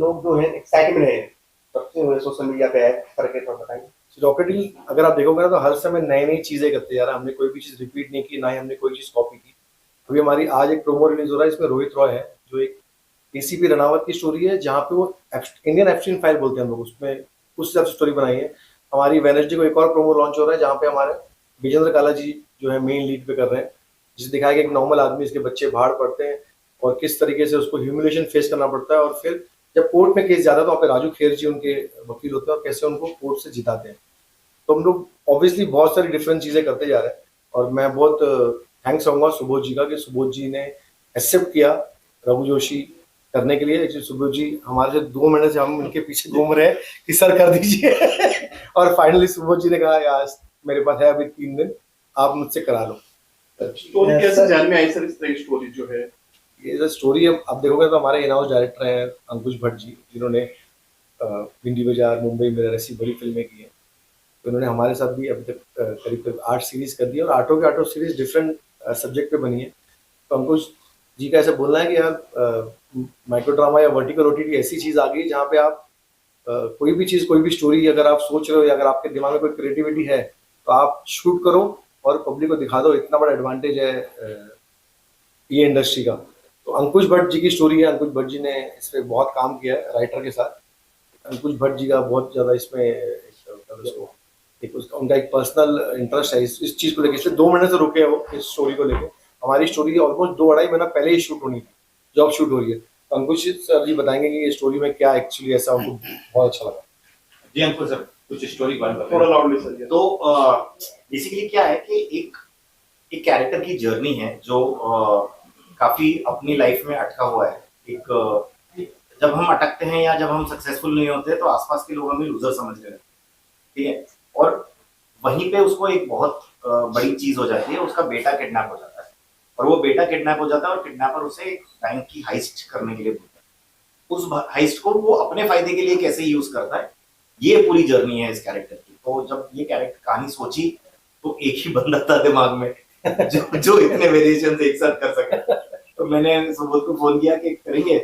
लोग जो है एक्साइटमेंट है सबसे सोशल मीडिया पे है करके तो बताएंगे। रॉकेट लीग अगर आप देखोगे ना तो हर समय नई नई चीजें करते जा रहा है। हमने कोई भी चीज रिपीट नहीं की, ना ही हमने कोई चीज कॉपी की। अभी हमारी आज एक प्रोमो रिलीज हो रहा है, इसमें रोहित रॉय है जो एक एसीपी रनावत की स्टोरी है, जहाँ पे वो इंडियन एब्स्टीन फाइल बोलते हैं हम लोग, उसमें उस हिसाब से स्टोरी बनाई है। हमारी वेडनेसडे को एक और प्रोमो लॉन्च हो रहा है जहाँ पे हमारे विजेंद्र काला जी जो है मेन लीड पे कर रहे हैं, जिसे दिखाया गया एक नॉर्मल आदमी, इसके बच्चे बाहर पढ़ते हैं और किस तरीके से उसको ह्यूमिलेशन फेस करना पड़ता है, और फिर जब कोर्ट में केस जाता है तो वहाँ पे राजू खेर जी उनके वकील होते हैं और कैसे उनको कोर्ट से जिताते हैं। तो हम लोग ऑब्वियसली बहुत सारी डिफरेंट चीजें करते जा रहे हैं, और मैं बहुत थैंक्स कहूँगा सुबोध जी का कि सुबोध जी ने एक्सेप्ट किया रघु जोशी करने के लिए। एक्चुअली सुबोध जी हमारे से 2 महीने से हम उनके पीछे घूम रहे हैं कि सर कर दीजिए और फाइनली सुबोध जी ने कहा यार मेरे पास है अभी 3 दिन, आप मुझसे करा लो। स्टोरी कैसे ध्यान में आई सर? इस तरह की स्टोरी जो है, ये जो स्टोरी अब देखोगे तो हमारे इन हाउस डायरेक्टर हैं अंकुश भट्ट जी, जिन्होंने भिंडी बाजार, मुंबई मेरा ऐसी बड़ी फिल्में की हैं। तो उन्होंने हमारे साथ भी अभी तक करीब करीब 8 सीरीज कर दी है, और आठों के आठों सीरीज डिफरेंट सब्जेक्ट पे बनी है। तो अंकुश जी का ऐसा बोलना है कि यार माइक्रो ड्रामा या वर्टिकल ओटीटी ऐसी चीज़ आ गई जहाँ पे आप कोई भी चीज़, कोई भी स्टोरी अगर आप सोच रहे हो या अगर आपके दिमाग में कोई क्रिएटिविटी है तो आप शूट करो और पब्लिक को दिखा दो। इतना बड़ा एडवांटेज है ये इंडस्ट्री का। तो अंकुश भट्ट जी की स्टोरी है, अंकुश भट्ट जी ने इस पर बहुत काम किया है राइटर के साथ। अंकुश भट्ट जी का बहुत ज़्यादा इसमें उनका एक पर्सनल इंटरेस्ट है इस चीज़ को लेकर, इसलिए 2 महीने से रुके हैं वो इस स्टोरी को लेकर। हमारी स्टोरी ऑलमोस्ट 2-2.5 महीना पहले ही शूट होनी थी, जॉब शूट हो रही है। तो अंकुश सर जी बताएंगे कि ये स्टोरी में क्या एक्चुअली ऐसा उनको बहुत अच्छा लगा। जी अंकुश सर, कुछ स्टोरी थोड़ा लाउडली सर। तो बेसिकली क्या है कि एक कैरेक्टर की जर्नी है जो काफी अपनी लाइफ में अटका हुआ है। जब हम अटकते हैं या जब हम सक्सेसफुल नहीं होते तो आसपास के लोग हमें लूजर समझ रहे हैं, ठीक है। और वहीं पे उसको एक बहुत बड़ी चीज हो जाती है, उसका बेटा किडनैप हो जाता है, और वो बेटा किडनैप हो जाता है और किडनैपर उसे बैंक की हाइस्ट करने के लिए बोलता है। उस हाइस्ट को वो अपने फायदे के लिए कैसे यूज करता है, ये पूरी जर्नी है इस कैरेक्टर की। तो जब ये कैरेक्टर कहानी सोची तो एक ही बंदा था दिमाग में जो इतने वेरिएशन एक साथ कर सके। तो मैंने सुबोध को फोन किया कि करेंगे,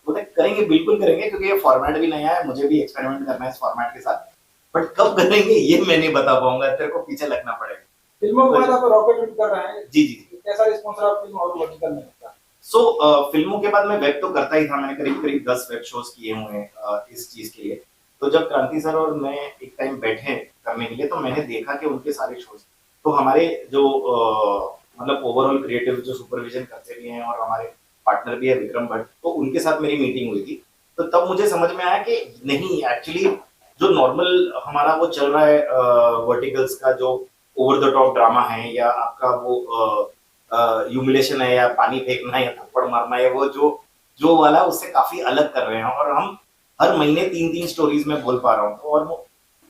बोले करेंगे, बिल्कुल करेंगे, क्योंकि ये फॉर्मेट भी नया है, मुझे भी एक्सपेरिमेंट करना है इस फॉर्मेट के साथ, बट कब करेंगे ये मैं नहीं बता पाऊंगा, तेरे को पीछे लगना पड़ेगा। फिल्मों के बाद आप रॉकेट लीग कर रहे हैं। जी जी। कैसा रिस्पॉन्स रहा फिल्म और वर्टिकल में? फिल्मों के बाद मैं वेब तो करता ही था, मैंने करीब करीब 10 वेब शोज किए हुए हैं इस चीज के लिए। तो जब क्रांति सर और मैं एक टाइम बैठे करने के लिए तो मैंने देखा कि उनके सारे शोज, तो हमारे जो मतलब ओवरऑल क्रिएटिव जो सुपरविजन करते भी हैं और हमारे पार्टनर भी है विक्रम भट्ट, तो उनके साथ मेरी मीटिंग हुई थी। तो तब मुझे समझ में आया कि नहीं, एक्चुअली जो नॉर्मल हमारा वो चल रहा है वर्टिकल्स का जो ओवर द टॉप ड्रामा है, या आपका वो ह्यूमिलेशन है, या पानी फेंकना है, या थप्पड़ मारना है, वो जो वाला उससे काफी अलग कर रहे हैं। और हम हर महीने 3-3 स्टोरीज में बोल पा रहा हूँ। और वो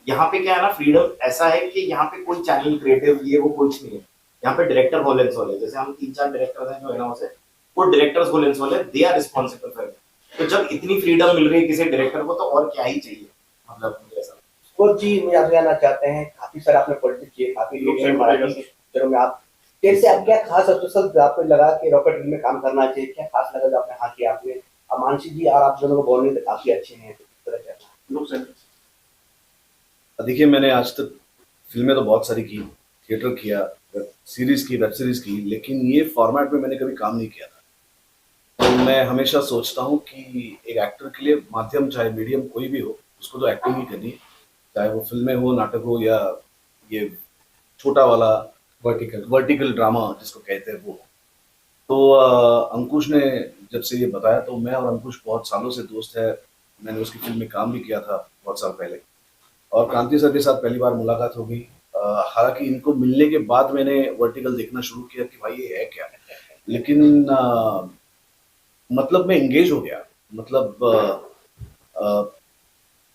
यहाँ पे क्या है ना, फ्रीडम ऐसा है कि यहाँ पे कोई चैनल क्रिएटिव ये वो कुछ नहीं है। यहाँ पे डायरेक्टर होल एंड सोल है, जैसे हम 3-4 डायरेक्टर हैं जो है ना, उसे वो डायरेक्टर्स होल एंड सोल है, they are responsible for it. तो जब इतनी फ्रीडम मिल रही है किसी डायरेक्टर को तो और क्या ही चाहिए, मतलब मुझे ऐसा। सुबोध जी मुझे आपसे जानना चाहते हैं, काफी सारे आपने पॉलिटिक्स किए, काफी लोग हैं मराठी फिल्मों में, आप कैसे, आप क्या खास स्पेशल आपको लगा कि रॉकेट लीग में काम करना चाहिए, क्या खास लगा जो आपने हाँ किया? आपने मानसी जी और आप दोनों को बोलने तो काफी अच्छे हैं, तो किस तरह? देखिए मैंने आज तक फिल्में तो बहुत सारी की, थिएटर किया, वेब सीरीज की, लेकिन ये फॉर्मेट में मैंने कभी काम नहीं किया था। तो मैं हमेशा सोचता हूँ कि एक एक्टर के लिए माध्यम चाहे मीडियम कोई भी हो, उसको तो एक्टिंग ही करनी है, चाहे वो फिल्में हो, नाटक हो, या ये छोटा वाला वर्टिकल ड्रामा जिसको कहते हैं वो। तो अंकुश ने जब से ये बताया तो मैं और अंकुश बहुत सालों से दोस्त है। मैंने उसकी फिल्म में काम भी किया था बहुत साल पहले, और क्रांति सर के साथ पहली बार मुलाकात हो गई। हालांकि इनको मिलने के बाद मैंने वर्टिकल देखना शुरू किया कि भाई ये है क्या, लेकिन मतलब मैं एंगेज हो गया। मतलब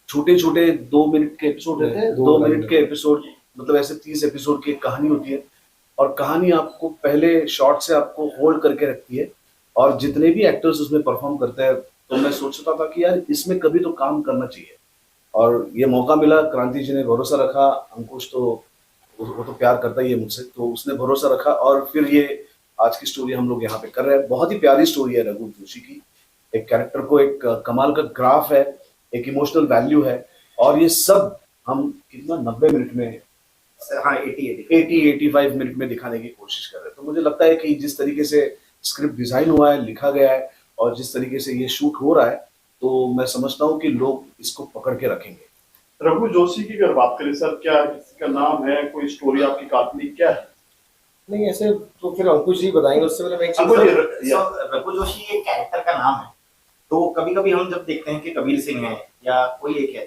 छोटे छोटे 2 मिनट के एपिसोड रहते हैं, 2 मिनट के एपिसोड, मतलब ऐसे 30 एपिसोड की कहानी होती है, और कहानी आपको पहले शॉट से आपको होल्ड करके रखती है, और जितने भी एक्टर्स उसमें परफॉर्म करते हैं, तो मैं सोचता था कि यार इसमें कभी तो काम करना चाहिए। और ये मौका मिला, क्रांति जी ने भरोसा रखा, अंकुश तो वो तो प्यार करता ही है मुझसे, तो उसने भरोसा रखा, और फिर ये आज की स्टोरी हम लोग यहाँ पे कर रहे हैं। बहुत ही प्यारी स्टोरी है रघु जोशी की, एक कैरेक्टर को एक कमाल का ग्राफ है, एक इमोशनल वैल्यू है, और ये सब हम कितना 90 मिनट में, हाँ 80 85 मिनट में दिखाने की कोशिश कर रहे हैं। तो मुझे लगता है कि जिस तरीके से स्क्रिप्ट डिजाइन हुआ है, लिखा गया है, और जिस तरीके से ये शूट हो रहा है, तो मैं समझता हूँ कि लोग इसको पकड़ के रखेंगे। रघु जोशी की अगर बात करें सर, क्या किसी का नाम है, कोई स्टोरी आपकी काल्पनिक क्या है? नहीं ऐसे तो फिर अंकुश जी बताएंगे, उससे पहले मैं एक चीज रघु जोशी एक कैरेक्टर का नाम है। तो कभी कभी हम जब देखते हैं कि कबीर सिंह है या कोई एक है,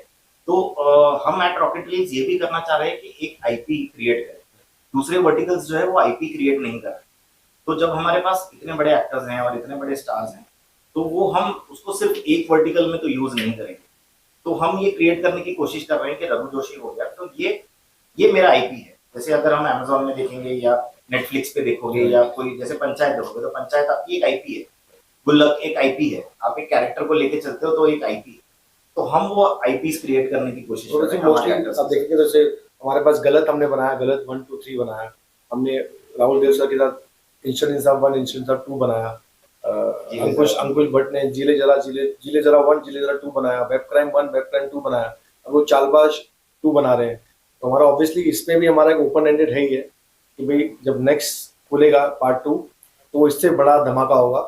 तो हम एट रॉकेट लीग्स ये भी करना चाह रहे हैं कि एक आईपी क्रिएट करें। दूसरे वर्टिकल्स जो है वो आईपी क्रिएट नहीं कर रहे। तो जब हमारे पास इतने बड़े एक्टर्स हैं और इतने बड़े स्टार्स हैं, तो वो हम उसको सिर्फ एक वर्टिकल में तो यूज नहीं करेंगे। तो हम ये क्रिएट करने की कोशिश कर रहे हैं कि रघु जोशी हो गया तो ये मेरा आईपी है। जैसे अगर हम अमेजोन में देखेंगे या नेटफ्लिक्स पे देखोगे या कोई जैसे पंचायत देखोगे, तो पंचायत आपकी एक आईपी है, गुल्लक एक आईपी है, आप एक कैरेक्टर को लेके चलते हो तो एक आईपी है। तो हम वो आईपीज क्रिएट करने की कोशिश कर रहे हैं हमारे actors आप देखेंगे तो जैसे हमारे पास गलत हमने बनाया, गलत 1 2 3 बनाया हमने, राहुल देव सर के साथ इंस्टेंट इंसाफ 1 इंस्टेंट इंसाफ 2 बनाया, अंकुश भट्ट ने जीले जरा 1 जीले जरा 2 बनाया, वेब क्राइम 1 वेब क्राइम 2 बनाया, अब वो चालबाज 2 बना रहे हैं। तो हमारा ऑब्वियसली इसमें भी हमारा एक ओपन एंडेड है ही है कि भाई जब नेक्स्ट खुलेगा पार्ट 2 तो इससे बड़ा धमाका होगा,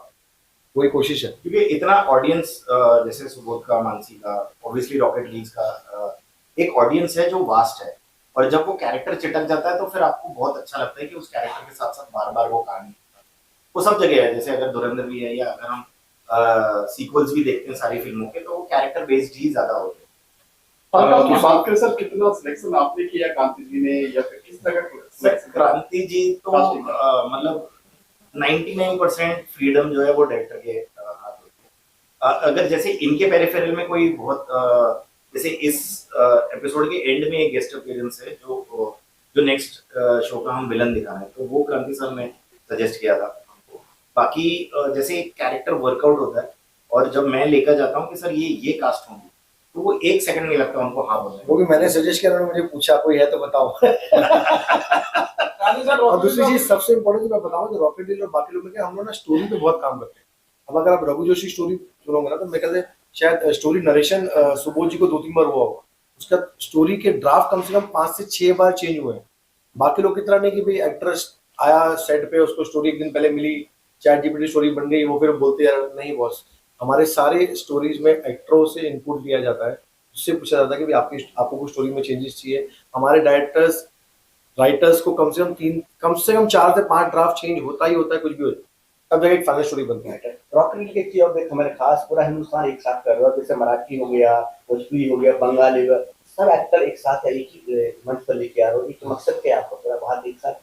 वही कोशिश है। क्योंकि इतना ऑडियंस जैसे सुबोध का, मानसी का, ऑब्वियसली रॉकेट लीग्स का एक ऑडियंस है जो वास्ट है, और जब वो कैरेक्टर चिटक जाता है तो फिर आपको बहुत अच्छा लगता है कि उस कैरेक्टर के साथ साथ बार बार वो कहानी, वो सब जगह है। जैसे अगर धुरंधर भी है या अगर हम सीक्वल्स भी देखते हैं सारी फिल्मों के, तो वो कैरेक्टर बेस्ड ही ज्यादा होते हैं। की बात करें सर, कितना सिलेक्शन आपने किया क्रांति जी ने, या फिर किस तरह का सिलेक्शन? क्रांति जी तो मतलब 99% फ्रीडम जो है वो डायरेक्टर के हाथ होती है। अगर जैसे इनके पेरिफेरल में कोई बहुत जैसे इस एपिसोड के एंड में एक गेस्ट अपीयरेंस है जो नेक्स्ट शो का हम विलन दिखा रहे हैं, तो वो क्रांति सर ने सजेस्ट किया था हमको। बाकी जैसे एक कैरेक्टर वर्कआउट होता है और जब मैं लेकर जाता हूँ कि सर ये कास्ट होंगी, तो वो 1 सेकंड नहीं लगता उनको हाँ बोलने में। वो भी मैंने सजेस्ट किया, उन्होंने मुझे पूछा कोई है तो बताओ। और दूसरी चीज सबसे इम्पोर्टेंट मैं बताऊं तो रॉकेट लीग और बाकी लोग में क्या हम लोग ना स्टोरी पे बहुत काम करते हैं। अब अगर आप रघु जोशी स्टोरी सुनोगे ना तो मेरे ख्याल से शायद स्टोरी नरेशन सुबोध जी को 2-3 बार हुआ होगा, उसका स्टोरी के ड्राफ्ट कम से कम 5 से 6 बार चेंज हुए हैं। बाकी लोग की तरह नहीं कि भाई एक्ट्रेस आया सेट पे, उसको स्टोरी एक दिन पहले मिली, चैट जीपीटी स्टोरी बन गई, वो फिर बोलते यार नहीं बॉस। हमारे सारे स्टोरीज में एक्टरों से इनपुट लिया जाता है, उससे पूछा जाता है कि भाई आपको कुछ स्टोरी में चेंजेस चाहिए। हमारे डायरेक्टर्स राइटर्स को कम से कम 4 से 5 ड्राफ्ट चेंज होता ही होता है, कुछ भी होता है, तब जाके एक फाइनल स्टोरी बनती है। रॉकेट लीग एक चीज और देख, हमारे खास पूरा हिंदुस्तान एक साथ कर रहा है, जैसे मराठी हो गया, भोजपुरी हो गया, बंगाली हो गया, सब एक्टर एक साथ है, एक ही मंच पर लेके आ रहे हो। एक मकसद क्या है आपका पूरा भारत एक साथ?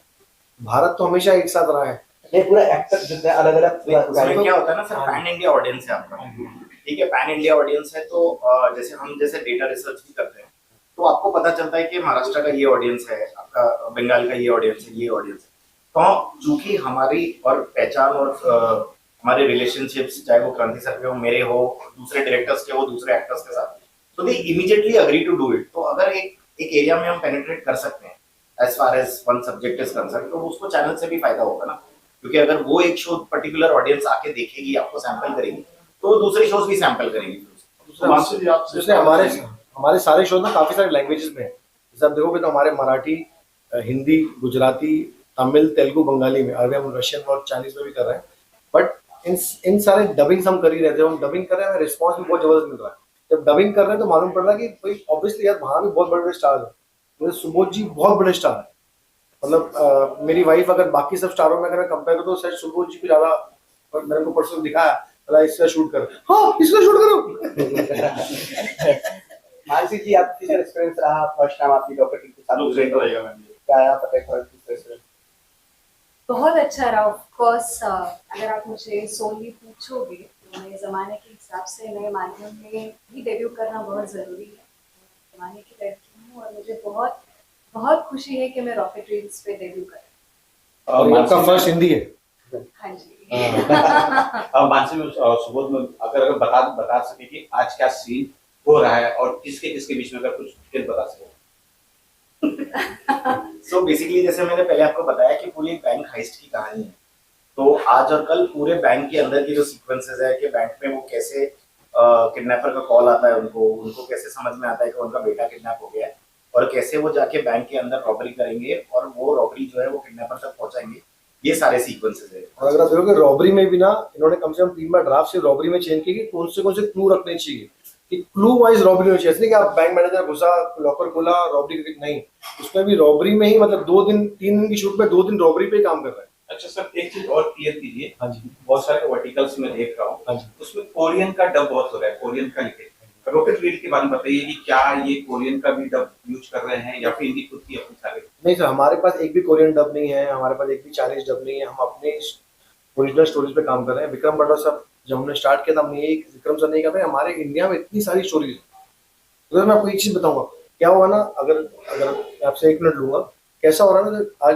भारत तो हमेशा एक साथ रहा है, नहीं पूरा एक्टर जितने अलग अलग उसमें क्या होता है ना सर, पैन इंडिया ऑडियंस है आपका, ठीक है, पैन इंडिया ऑडियंस है। तो जैसे हम जैसे डेटा रिसर्च भी करते हैं तो आपको पता चलता है कि महाराष्ट्र का ये ऑडियंस है, आपका बंगाल का ये ऑडियंस है, ये ऑडियंस है। तो चूंकि हमारी और पहचान और हमारे रिलेशनशिप्स, चाहे वो क्रांति सर के हो, मेरे हो, दूसरे डायरेक्टर्स के हो, दूसरे एक्टर्स के साथ, तो they immediately agree to do it. तो अगर एक एरिया में हम पेनिट्रेट कर सकते हैं as far as one subject is concern, तो उसको चैनल से भी फायदा होगा ना, क्योंकि अगर वो एक शो पर्टिकुलर ऑडियंस आके देखेगी, आपको सैंपल करेगी, तो दूसरे शोज भी सैंपल करेगी। दूसरे हमारे सारे शो ना काफी सारे लैंग्वेजेस में है। जैसे आप देखोगे तो हमारे मराठी, हिंदी, गुजराती, तमिल, तेलुगु, बंगाली में, अभी हम रशियन और चाइनीज में भी कर रहे हैं। बट इन सारे डबिंग्स हम कर ही रहे थे। जब हम डबिंग कर रहे हैं, रिस्पॉन्स भी बहुत जबरदस्त मिल रहा है। जब डबिंग कर रहे हैं तो मालूम पड़ रहा है कि भाई ऑब्वियसली यार वहाँ भी बहुत बड़े बड़े स्टार है, मुझे सुबोध जी बहुत बड़े स्टार है। मतलब मेरी वाइफ अगर बाकी सब स्टारों में अगर मैं कंपेयर करूँ तो शायद सुबोध जी को ज्यादा, मैंने को परसों दिखाया, बोला इसका शूट करो, हाँ इसका शूट करो। मानसी जी, आपकी जो एक्सपीरियंस रहा फर्स्ट टाइम आपकी रॉकेट लीग के साथ, क्या आप बताइए? बहुत अच्छा रहा। ऑफ कोर्स अगर आप मुझे सोली पूछोगे तो नए ज़माने के हिसाब से नए माध्यम में भी डेब्यू करना बहुत ज़रूरी है। ज़माने की लड़की हूँ और मुझे बहुत बहुत खुशी है कि मैं रॉकेट लीग्स पे डेब्यू कर रही और आपका फर्स्ट हिंदी है? हूँ। हाँ जी। मानसी में सुबोध में अगर बता सके कि आज क्या सीन हो रहा है और किसके किसके बीच में, अगर कुछ डिटेल बता सके। So basically जैसे मैंने पहले आपको बताया कि पूरी बैंक हाइस्ट की कहानी है। तो आज और कल पूरे बैंक के अंदर की जो सीक्वेंसेस है कि बैंक में वो कैसे किडनैपर का कॉल आता है, उनको कैसे समझ में आता है कि उनका बेटा किडनैप हो गया है, और कैसे वो जाके बैंक के अंदर रॉबरी करेंगे और वो रॉबरी जो है वो किडनैपर तक पहुंचाएंगे, ये सारे सीक्वेंसेस है। और अगर आप देखोगे रॉबरी में भी ना इन्होंने कम से कम 3 बार ड्राफ्ट से रॉबरी में चेंज की कि कौन से क्लू रखने चाहिए, कि क्लू वाइज रॉबरी होनी चाहिए। इसलिए कि आप बैंक मैनेजर घुसा, लॉकर खोला, रॉबरी नहीं, उसमें भी रॉबरी में ही मतलब 3 दिन की शूट में 2 दिन रॉबरी पे ही काम कर रहा है। अच्छा सर, एक चीज और क्लियर कीजिए। हाँ जी, बहुत सारे वर्टिकल्स में देख रहा हूँ, हाँ जी। उसमें कोरियन का डब बहुत हो रहा है, कोरियन का लिखे। रॉकेट रील के बारे में बताइए कि क्या ये कोरियन का भी डब यूज कर रहे हैं या फिर इनकी खुद की अपनी सारे? नहीं सर, हमारे पास एक भी कोरियन डब नहीं है, हमारे पास एक भी चाइनीज डब नहीं है। हम अपने ओरिजिनल स्टोरीज पे काम कर रहे हैं। विक्रम बट्टा सर जब हमने स्टार्ट किया था, हमने एक विक्रम सर नहीं कहते, हमारे इंडिया में इतनी सारी स्टोरीज है। तो मैं आपको एक चीज बताऊंगा, क्या हुआ ना, अगर आपसे 1 मिनट लूंगा, कैसा हो रहा है ना, आज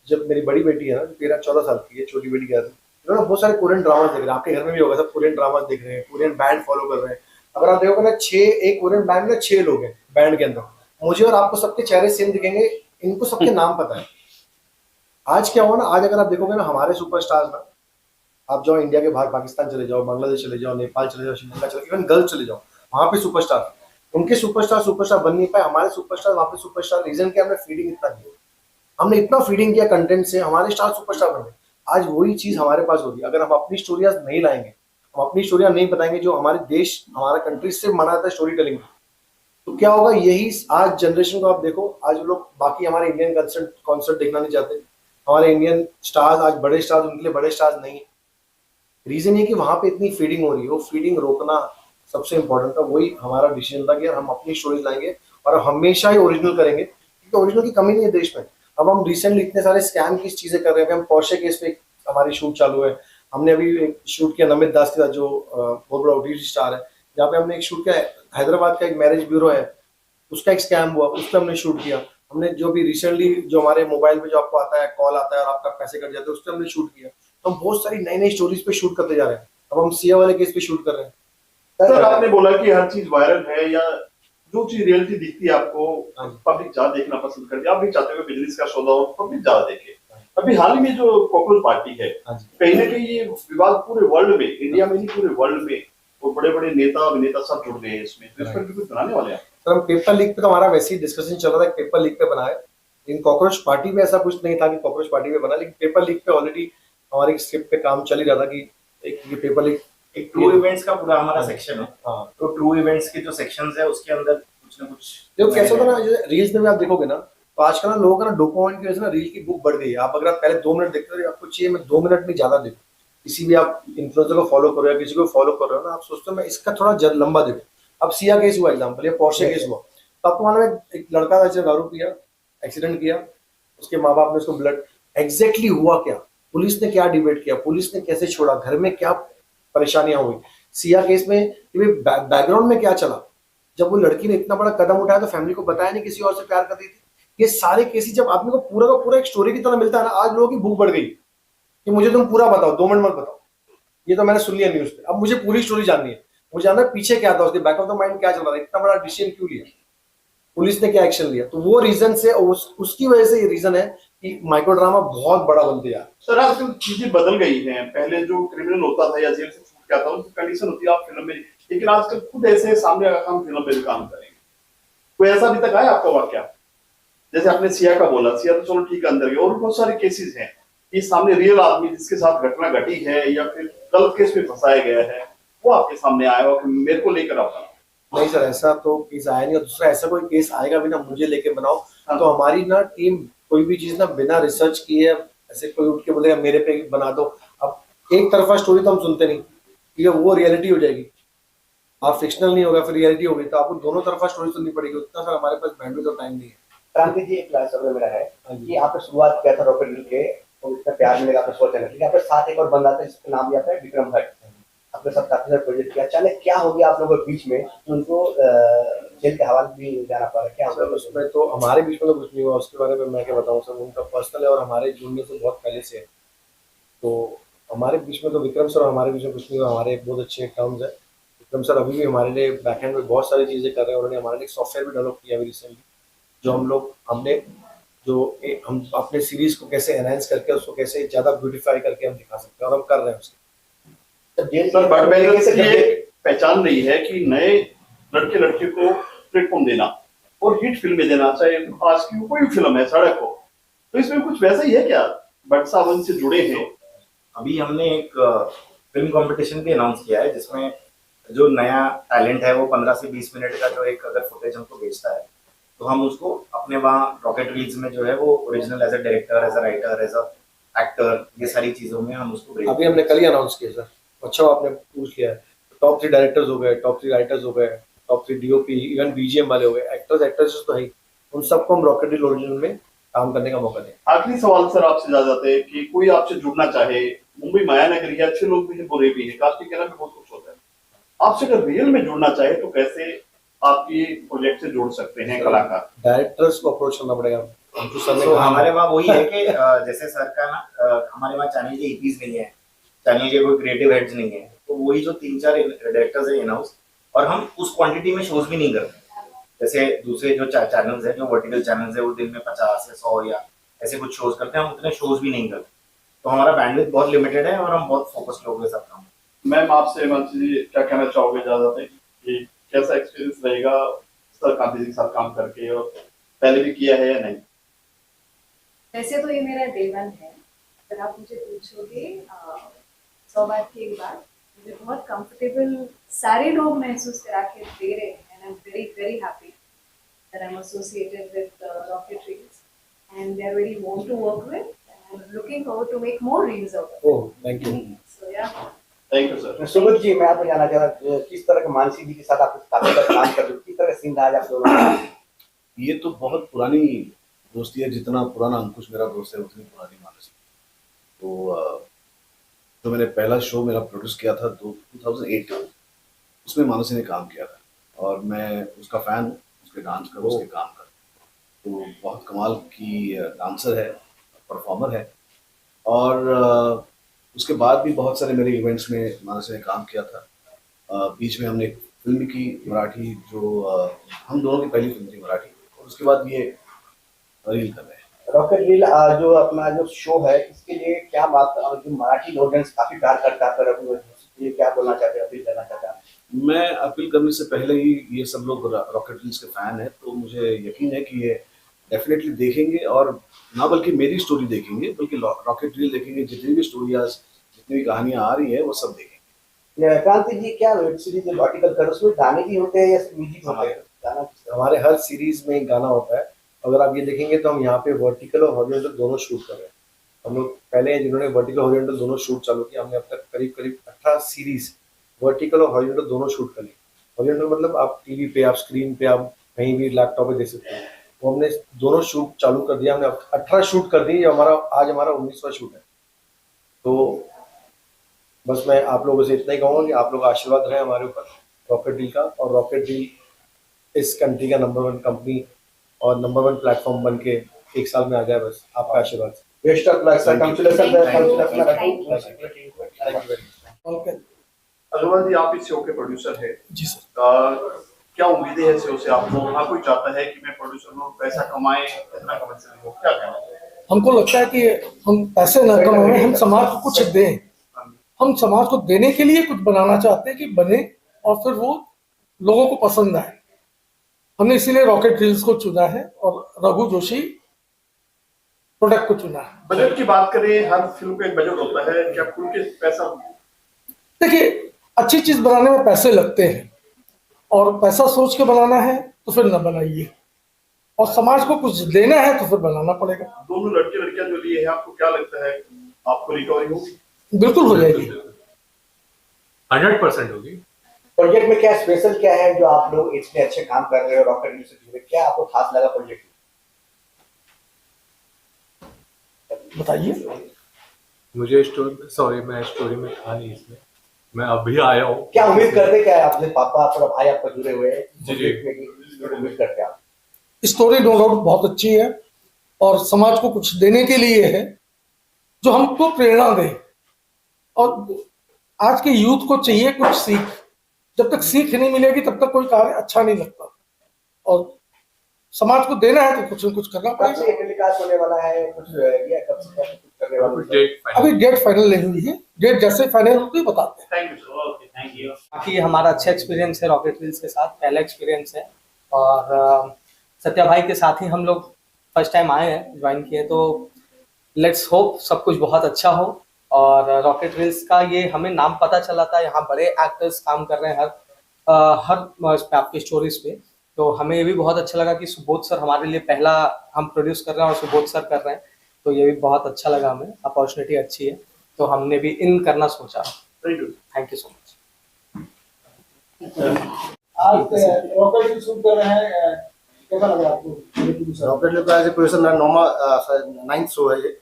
जब मेरी बड़ी बेटी है ना, 13-14 साल की है, छोटी बेटी क्या है, बहुत सारे कोरियन ड्रामा देख रहे हैं। आपके घर में भी होगा, सब कोरियन ड्रामा देख रहे हैं, कोरियन बैंड फॉलो कर रहे हैं। अगर आप देखोगे ना, एक कोरियन बैंड में 6 लोग हैं बैंड के अंदर, मुझे और आपको सबके चेहरे सेम दिखेंगे, इनको सबके नाम पता है। आज क्या हुआ ना, आज अगर आप देखोगे ना, हमारे सुपरस्टार्स ना, आप जाओ इंडिया के बाहर, पाकिस्तान चले जाओ, बांग्लादेश चले जाओ, नेपाल चले जाओ, श्रीलंका चले जाओ, इवन गल्फ चले जाओ, वहां पे सुपरस्टार, उनके सुपरस्टार बन नहीं पाए, हमारे सुपरस्टार वहां पे सुपरस्टार। रीजन क्या, हमने फीडिंग इतना की, हमने इतना फीडिंग किया कंटेंट से, हमारे स्टार सुपरस्टार बन गए। आज वही चीज हमारे पास होगी, अगर हम अपनी स्टोरियां नहीं लाएंगे, हम अपनी स्टोरियां नहीं बताएंगे जो हमारे देश, हमारा कंट्री से मनाता है स्टोरी टेलिंग, तो क्या होगा, यही आज जनरेशन को आप देखो, आज लोग बाकी हमारे इंडियन कॉन्सर्ट देखना नहीं चाहते, हमारे इंडियन स्टार्स आज बड़े स्टार्स, उनके लिए बड़े स्टार्स नहीं है। रीजन ये कि वहां पे इतनी फीडिंग हो रही है, वो फीडिंग रोकना सबसे इंपॉर्टेंट था। वही हमारा डिसीजन था कि यार हम अपनी स्टोरीज लाएंगे और हमेशा ही ओरिजिनल करेंगे, क्योंकि ओरिजिनल की कमी नहीं है देश में। अब हम रिसेंटली इतने सारे स्कैम की चीजें कर रहे हैं, हम पोर्शे केस पे हमारी शूट चालू है, हमने अभी एक शूट किया नमित दास के साथ, जो बहुत बड़ा ओटीटी स्टार है, जहाँ पे हमने एक शूट किया, हैदराबाद का एक मैरिज ब्यूरो है, उसका एक स्कैम हुआ, उस पर हमने शूट किया। हमने जो भी रिसेंटली जो हमारे मोबाइल पे जो आपको आता है, कॉल आता है और आपका पैसे कट जाते हैं, उस पर हमने शूट किया। तो हम बहुत सारी नई स्टोरीज पे शूट करते जा रहे हैं। अब हम सिया वाले केस पे शूट कर रहे हैं। सर आपने बोला कि हर चीज वायरल है, या जो चीज रियलिटी दिखती है आपको पब्लिक ज्यादा देखना पसंद करती है, आप भी चाहते हो बिजनेस का सौदा हो पब्लिक ज्यादा देखे। अभी हाल ही में जो कॉकरोच पार्टी है, कहीं ना कहीं ये विवाद पूरे वर्ल्ड में, इंडिया में नहीं पूरे वर्ल्ड में, और बड़े बड़े नेता अभिनेता सब जुड़ गए हैं इसमें, तो इस पर भी कुछ बनाने वाले हैं? सर हम पेपर लीक पे तो हमारा वैसे ही डिस्कशन चल रहा था, पेपर लीक पे बनाए, लेकिन कॉकरोच पार्टी में ऐसा कुछ नहीं था कि कॉकरोच पार्टी में बना, लेकिन पेपर लीक पे ऑलरेडी हमारी स्क्रिप्ट पे काम चल ही रहा था कि एक ये पेपर लीक, एक ट्रू इवेंट्स का पूरा हमारा सेक्शन है। हाँ, तो ट्रू इवेंट्स के जो सेक्शंस है उसके अंदर कुछ ना कुछ जो कैसे होता है ना, रील्स में भी आप देखोगे ना, तो आजकल ना लोगों का ना डोपामाइन की वजह से ना रील की बुक बढ़ गई है। आप अगर आप पहले 2 मिनट देखते थे, आपको चाहिए मैं 2 मिनट नहीं ज्यादा देखूं। किसी भी आप इन्फ्लुएंसर को फॉलो कर रहे हो, किसी को फॉलो कर रहे हो ना, आप सोचते हो मैं इसका थोड़ा लंबा देखूं। अब सिया केस हुआ एग्जाम्पल, या पोर्शे केस हुआ, तो आपको मालूम है एक लड़का था दारू पिया, एक्सीडेंट किया, उसके माँ बाप ने उसको ब्लड, एग्जैक्टली हुआ क्या, पुलिस ने क्या डिबेट किया, पुलिस ने कैसे छोड़ा, घर में क्या परेशानियां हुई, सिया केस में बैकग्राउंड में क्या चला, जब वो लड़की ने इतना बड़ा कदम उठाया तो फैमिली को बताया नहीं किसी और से प्यार करती थी। ये सारे केसेस जब आदमी को पूरा का पूरा एक स्टोरी की तरह मिलता है ना, आज लोगों की भूख बढ़ गई कि मुझे तुम पूरा बताओ, 2 मिनट मत बताओ, ये तो मैंने सुन लिया न्यूज पे, अब मुझे पूरी स्टोरी जाननी है, मुझे जानना है पीछे क्या था, उसके बैक ऑफ द माइंड क्या चल रहा था, इतना बड़ा डिसीजन क्यों लिया, पुलिस ने क्या एक्शन लिया। तो वो रीजन से, उसकी वजह से ये रीजन है कि माइक्रो ड्रामा बहुत बड़ा बनते जा। सर आजकल चीजें बदल गई हैं, पहले जो क्रिमिनल होता था या जेल से छूट गया था उनकी कंडीशन होती है आप फिल्म में, लेकिन आजकल खुद ऐसे सामने आकर हम फिल्म में भी काम करेंगे। कोई ऐसा अभी तक आया आपका वाक्या, जैसे आपने सिया का बोला, सिया तो चलो ठीक है अंदर गया, और बहुत सारे केसेस हैं कि सामने रियल आदमी जिसके साथ घटना घटी है या फिर गलत केस में फंसाया गया है, वो आपके सामने आया हो कि मेरे को लेकर आप? नहीं सर, ऐसा तो केस आया नहीं, और दूसरा ऐसा कोई केस आएगा भी ना मुझे लेके बनाओ। तो हमारी ना टीम कोई भी चीज ना बिना रिसर्च किए ऐसे कोई उठ के बोलेगा मेरे पे बना दो, अब एक तरफा स्टोरी तो हम सुनते नहीं, ठीक है, वो रियलिटी हो जाएगी, आप फिक्शनल नहीं होगा फिर रियलिटी होगी, तो आपको दोनों तरफा स्टोरी सुननी पड़ेगी, उतना सर हमारे पास बैंडविड्थ और टाइम नहीं है। क्रांति जी, एक लास्ट सवाल मेरा है कि आपने शुरुआत किया था रॉकेट रील के, और इतना प्यार मिलेगा आपने सोचा नहीं, लेकिन आपके साथ एक और बंदा था जिसका नाम लिया था विक्रम भट्ट, आपके साथ काफी सारे प्रोजेक्ट किया, अचानक क्या हो गया आप लोगों के बीच में, उनको जेल के हवाले भी जाना पड़ा, क्या हो गया उसमें? तो हमारे बीच में तो कुछ नहीं हुआ, उसके बारे में मैं क्या बताऊं सर, उनका पर्सनल है और हमारे जुड़ने से बहुत पहले से है, तो हमारे बीच में तो विक्रम सर और हमारे बीच में कुछ नहीं हुआ, हमारे बहुत अच्छे टर्म्स है। विक्रम सर अभी भी हमारे लिए बैकएंड में बहुत सारी चीजें कर रहे हैं, उन्होंने हमारे लिए सॉफ्टवेयर भी डेवलप किया अभी रिसेंटली, जो हमने हम अपने सीरीज को कैसे एनहांस करके उसको कैसे ज्यादा ब्यूटीफाई करके हम दिखा सकते हैं, और हम कर रहे हैं उसको। तो जेल सर बट तरीके से ये पहचान रही है कि नए लड़के लड़की को प्लेटफॉर्म देना और हिट फिल्में देना, चाहे आज की कोई फिल्म है सड़क हो, तो इसमें कुछ वैसा ही है क्या? भट्ट सावन से जुड़े हैं। अभी हमने एक फिल्म कंपटीशन भी अनाउंस किया है जिसमें जो नया टैलेंट है वो 15 से 20 मिनट का जो एक अगर फुटेज हमको भेजता है तो हम उसको अपने वहाँ रॉकेट रील्स में जो है वो original as a director, as a writer, as a actor, ये सारी चीजों में हम उसको भेजते हैं। अभी हमने कल ही अनाउंस किया सर, अच्छा आपने पूछ लिया है। टॉप 3 डायरेक्टर्स हो गए, टॉप 3 राइटर्स हो गए, टॉप 3 डीओपी, इवन बीजीएम वाले हो गए, एक्टर्स एक्ट्रेसेस तो है ही, उन सबको हम रॉकेट रील ओरिजिनल में काम करने का मौका दें। आखिरी सवाल सर आपसे ज्यादा जाते हैं कि कोई आपसे जुड़ना चाहे, मुंबई माया नगरी है, अच्छे लोग भी हैं बुरे भी हैं, कास्टिंग कहना भी बहुत कुछ होता है, आपसे अगर रियल में जुड़ना चाहे तो कैसे आपकी प्रोजेक्ट से जोड़ सकते हैं कलाकार? डायरेक्टर्स को अप्रोच करना पड़ेगा। अंशु सर ने तो कहा हमारे वहाँ वही है कि जैसे सर का ना हमारे वहाँ चैनल के ईपीज नहीं है, चैनल के कोई क्रिएटिव हेड्स नहीं है, तो वही जो 3-4 डायरेक्टर्स है इन हाउस, और हम उस क्वांटिटी में शोज भी नहीं करते। जैसे दूसरे जो चैनल्स है, जो वर्टिकल चैनल्स है, वो दिन में 50 या 100 या ऐसे कुछ शोज करते हैं, हम उतने शोज भी नहीं करते। तो हमारा बैंडविड्थ बहुत लिमिटेड है और हम बहुत फोकस्ड लोग हैं सब काम। मैम आपसे मानसी जी क्या कहना चाहोगे ज्यादा कि कैसा एक्सपीरियंस रहेगा सर कांति जी के साथ काम करके, और पहले भी किया है या नहीं? वैसे तो ये मेरा डे 1 है। अगर आप मुझे पूछोगे 100 बात की एक बात, मुझे बहुत कंफर्टेबल सारे लोग महसूस करा के दे रहे हैं, and I am very very happy that I am associated with Rocket Reels and they are very want to work with, and I am looking forward to make more reels out of oh thank you. So yeah thank you sir. Sumit ji, मैं आपको जानना चाह रहा किस तरह के मानसी जी के साथ आप काफी सारा काम कर रहे हो, किस तरह का सीन रहा आज आप दोनों का? ये तो बहुत पुरानी दोस्ती है, जितना पुराना अंकुश मेरा दोस्त है उतनी पुरानी मानसी। तो जो मैंने पहला शो मेरा प्रोड्यूस किया था 2008 में, उसमें मानसी ने काम किया था और मैं उसका फैन हूँ, उसके डांस का, उसके काम का। तो बहुत कमाल की डांसर है, परफॉर्मर है, और उसके बाद भी बहुत सारे मेरे इवेंट्स में मानसी ने काम किया था। बीच में हमने एक फिल्म की मराठी, जो हम दोनों की पहली फिल्म थी मराठी, और उसके बाद ये रील कर रहे हैं। रॉकेट रील जो अपना जो शो है, इसके लिए क्या बात, जो मराठी ऑडियंस काफी प्यार करता है, पर ये क्या बोलना चाहते हैं, अपील करना चाहते हैं? मैं अपील करने से पहले ही, ये सब लोग रॉकेट रील्स के फैन हैं, तो मुझे यकीन है कि ये डेफिनेटली देखेंगे, और ना बल्कि मेरी स्टोरी देखेंगे बल्कि रॉकेट रील देखेंगे। जितनी भी स्टोरीज, जितनी भी कहानियां आ रही है वो सब देखेंगे। क्रांति जी, क्या वेब सीरीज वर्टिकल कर उसमें गाने भी होते हैं या म्यूजिक होते हैं? गाना किस तरह? हमारे हर सीरीज में एक गाना होता है। अगर आप ये देखेंगे तो हम यहाँ पे वर्टिकल और हॉरिजॉन्टल दोनों शूट कर रहे हैं। हम लोग पहले जिन्होंने वर्टिकल हॉरिजॉन्टल दोनों शूट चालू किया, हमने अब तक करीब करीब 18 सीरीज वर्टिकल और हॉरिजॉन्टल दोनों शूट कर ली। हॉरिजॉन्टल मतलब आप टीवी पे, आप स्क्रीन पे, आप कहीं भी लैपटॉप पे देख सकते हैं। वो हमने दोनों शूट चालू कर दिया, हमने 18 शूट कर दी। आज हमारा 19वां शूट है। तो बस मैं आप लोगों से इतना ही कहूँगा कि आप लोग आशीर्वाद रहे हमारे ऊपर रॉकेट डील का, और रॉकेट डील इस कंट्री का नंबर 1 कंपनी और नंबर 1 प्लेटफॉर्म बन के 1 साल में आ जाए, बस आपका आशीर्वाद। Best of luck sir, Agarwal ji, आप इस शो के प्रोड्यूसर है जी सर। क्या उम्मीदें हैं शो से आपको? हर कोई चाहता है कि मैं प्रोड्यूसर हूँ, पैसा कमाए, कितना कमर्शियल हो, क्या कहना चाहिए? हमको लगता है कि हम पैसे न कमाएं, हम समाज को कुछ दें। हम समाज को देने के लिए कुछ बनाना चाहते हैं कि बने और फिर वो लोगों को पसंद आए। हमने इसीलिए रॉकेट रील्स को चुना है और रघु जोशी प्रोडक्ट को चुना है। बजट की बात करें, हर फिल्म का एक बजट होता है, क्या खुल के पैसा? देखिए, अच्छी चीज बनाने में पैसे लगते हैं, और पैसा सोच के बनाना है तो फिर न बनाइए, और समाज को कुछ देना है तो फिर बनाना पड़ेगा। दोनों लड़के लड़कियां जो लिए हैं, आपको क्या लगता है आपको रिकवरी होगी? बिल्कुल हो जाएगी, 100% होगी। प्रोजेक्ट में क्या स्पेशल क्या है जो आप लोग इतने अच्छे काम कर रहे हो रॉकेट रील से जुड़े, क्या आपको खास लगा प्रोजेक्ट में? बताइए। मुझे स्टोरी मैं स्टोरी में था नहीं इसमें, मैं अभी आया हूँ। क्या उम्मीद करते, क्या आपसे पापा और भाई आपका जुड़े हुए हैं? जी। उम्मीद करते हैं आप? स्टोरी नो डाउट बहुत अच्छी है और समाज को कुछ देने के लिए है, जो हमको प्रेरणा दे। और आज के यूथ को चाहिए कुछ सीख। जब तक सीख नहीं मिलेगी तब तक कोई कार्य अच्छा नहीं लगता। और समाज को देना है तो कुछ न कुछ करना कब से पड़ेगा। ये टेलीकास्ट होने वाला है, कुछ आइडिया कब से क्या कुछ करने वाला है? डेट अभी डेट फाइनल नहीं हुई है, डेट जैसे फाइनल होगी बताते हैं। Thank you sir, okay, thank you. बाकी हमारा अच्छा एक्सपीरियंस है रॉकेट रील्स के साथ, पहला एक्सपीरियंस है। और सत्या भाई के साथ ही हम लोग फर्स्ट टाइम आए हैं, ज्वाइन किए, तो लेट्स होप सब कुछ बहुत अच्छा हो। और रॉकेट रील्स का ये हमें नाम पता चला था, यहाँ बड़े एक्टर्स काम कर रहे हैं हर इस पे आपकी स्टोरीज पे, तो हमें ये भी बहुत अच्छा लगा कि सुबोध सर हमारे लिए पहला हम प्रोड्यूस कर रहे हैं और सुबोध सर कर रहे हैं, तो ये भी बहुत अच्छा लगा हमें, अपॉर्चुनिटी अच्छी है, तो हमने भी इन करना सोचा। Thank you. Thank you so much. आज रॉकेट रील शूट कर रहे हैं, कैसा लग रहा है आपको? रॉकेट रील का एज ए प्रोड्यूसर मेरा 9th शो है ये।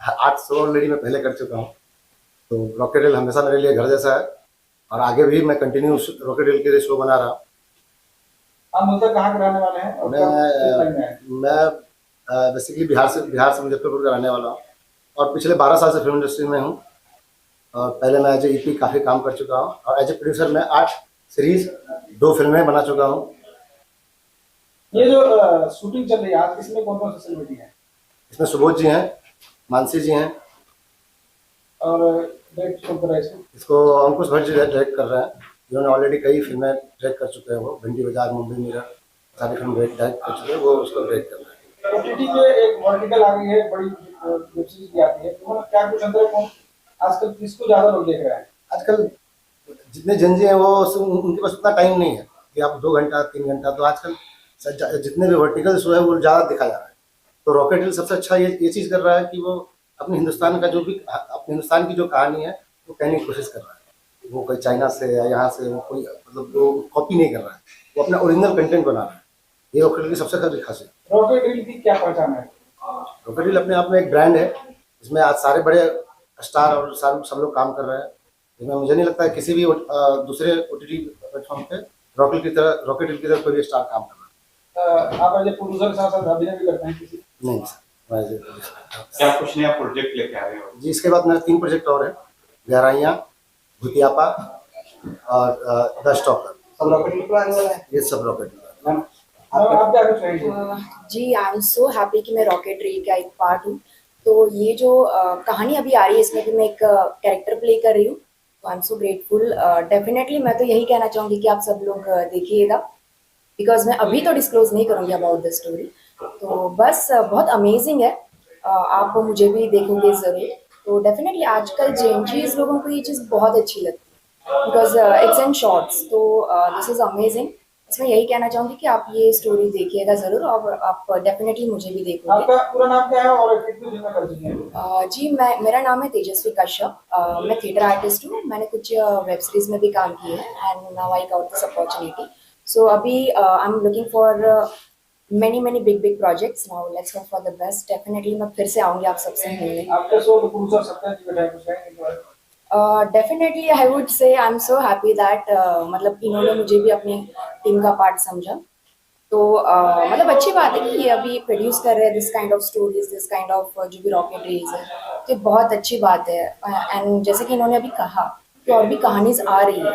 8 शो ऑलरेडी मैं पहले कर चुका हूँ, तो रॉकेट रील हमेशा मेरे लिए घर जैसा है और आगे भी मैं कंटिन्यू रॉकेट रील के लिए शो बना रहा हूँ। आप मूलतः कहाँ के रहने वाले हैं? और मैं बेसिकली बिहार से मुजफ्फरपुर का रहने वाला हूँ और पिछले 12 साल से फिल्म इंडस्ट्री में हूँ। और पहले मैं एज ए EP काफ़ी काम कर चुका हूँ और एज ए प्रोड्यूसर मैं 8 सीरीज 2 फिल्में बना चुका हूँ। ये जो शूटिंग चल रही है आज, इसमें कौन कौन से सेलिब्रिटी हैं? इसमें सुबोध जी हैं, मानसी जी हैं और डायरेक्ट कौन कर रहा है इसको? इसको अंकुश भट्ट जी डायरेक्ट कर रहे हैं, जिन्होंने ऑलरेडी कई फिल्में डायरेक्ट कर चुके हैं। वो घंटी बाजार, मुंबई मिरर सारी फिल्म डायरेक्ट कर चुके हैं, वो उसको डायरेक्ट कर रहे हैं। OTT पे एक वर्टिकल आ गई है, बड़ी वेब सीरीज भी आती है, तो क्या कुछ अंतर है? कौन आजकल किसको ज्यादा लोग देख रहे हैं? आजकल जितने जंजी हैं वो उनके पास उतना टाइम नहीं है कि आप 2 घंटा 3 घंटा, तो आजकल जितने भी वर्टिकल शो है वो ज़्यादा दिखा जा रहा है। तो रॉकेट रील सबसे अच्छा ये चीज़ कर रहा है कि वो अपने हिंदुस्तान की जो कहानी है वो कहने की कोशिश कर रहा है। वो कोई चाइना से या यहाँ से वो कोई मतलब वो कॉपी नहीं कर रहा है, वो अपना ओरिजिनल कंटेंट बना रहा है। ये रॉकेट रील की सबसे बड़ी खासियत। रॉकेट रील की क्या पहचान है? रॉकेट रील अपने आप में एक ब्रांड है, इसमें आज सारे बड़े स्टार और सब लोग काम कर रहे हैं, जिसमें मुझे नहीं लगता है किसी भी दूसरे OTT प्लेटफॉर्म पे रॉकेट रील की तरह कोई भी स्टार काम कर रहा है। आप एज ए प्रोड्यूसर के साथ साथ अभिनय भी करते हैं किसी? नहीं सर, क्या कुछ नया प्रोजेक्ट लेके आ रहे हो? जी इसके बाद मेरे 3 प्रोजेक्ट और हैं, गहराइयाँ, भूतियापा और द स्टॉकर। सब रॉकेट रील पर आने वाला है। ये सब रॉकेट रील। मैम आप क्या कुछ कहेंगे? जी आई एम सो हैप्पी कि मैं रॉकेट रील का एक पार्ट हूँ। तो ये जो कहानी अभी आ रही है, इसमें भी मैं एक कैरेक्टर प्ले कर रही हूँ, तो I am so grateful. Definitely मैं तो यही कहना चाहूँगी कि आप सब लोग देखिएगा, बिकॉज मैं अभी तो डिस्क्लोज नहीं करूँगी अबाउट द स्टोरी। तो बस बहुत अमेजिंग है, आप मुझे भी देखोगे ज़रूर। तो डेफिनेटली आजकल जेएनजीज लोगों को ये चीज़ बहुत अच्छी लगती है, बिकॉज इट्स इन शॉर्ट्स, तो दिस इज़ अमेजिंग। इसमें यही कहना चाहूँगी कि आप ये स्टोरी देखिएगा ज़रूर, और आप डेफिनेटली मुझे भी देखोगे। आपका पूरा नाम क्या है और कितनी फिल्में कर चुके हैं? जी मेरा नाम है तेजस्वी कश्यप, मैं थिएटर आर्टिस्ट हूँ। मैंने कुछ वेब सीरीज में भी काम किया है, and now I got this opportunity. So अभी I am looking for many big projects now. Let's hope for the best. Definitely मैं फिर से आऊँगी आप सबसे मिलने। आपके शो के प्रोड्यूसर सत्या जी बैठे हैं, कुछ कहेंगे? Definitely I would say I am so happy that मतलब इन्होंने मुझे भी अपनी टीम का पार्ट समझा, तो मतलब अच्छी बात है कि ये अभी प्रोड्यूस कर रहे हैं this kind of stories, this kind of जो भी रॉकेट रील्स है, तो ये बहुत अच्छी बात है। एंड जैसे कि इन्होंने अभी कहा कि और भी कहानीज आ रही है,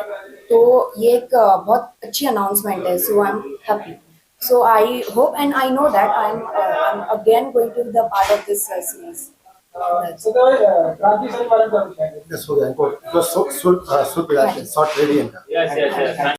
तो ये एक बहुत अच्छी अनाउंसमेंट है। So I am happy, so I hope and I know that I'm again going to be the part of this series. Satya भाई, क्रांति सर के बारे में क्या कुछ कहेंगे? हो गया इनको शॉर्ट रेडी है इनका।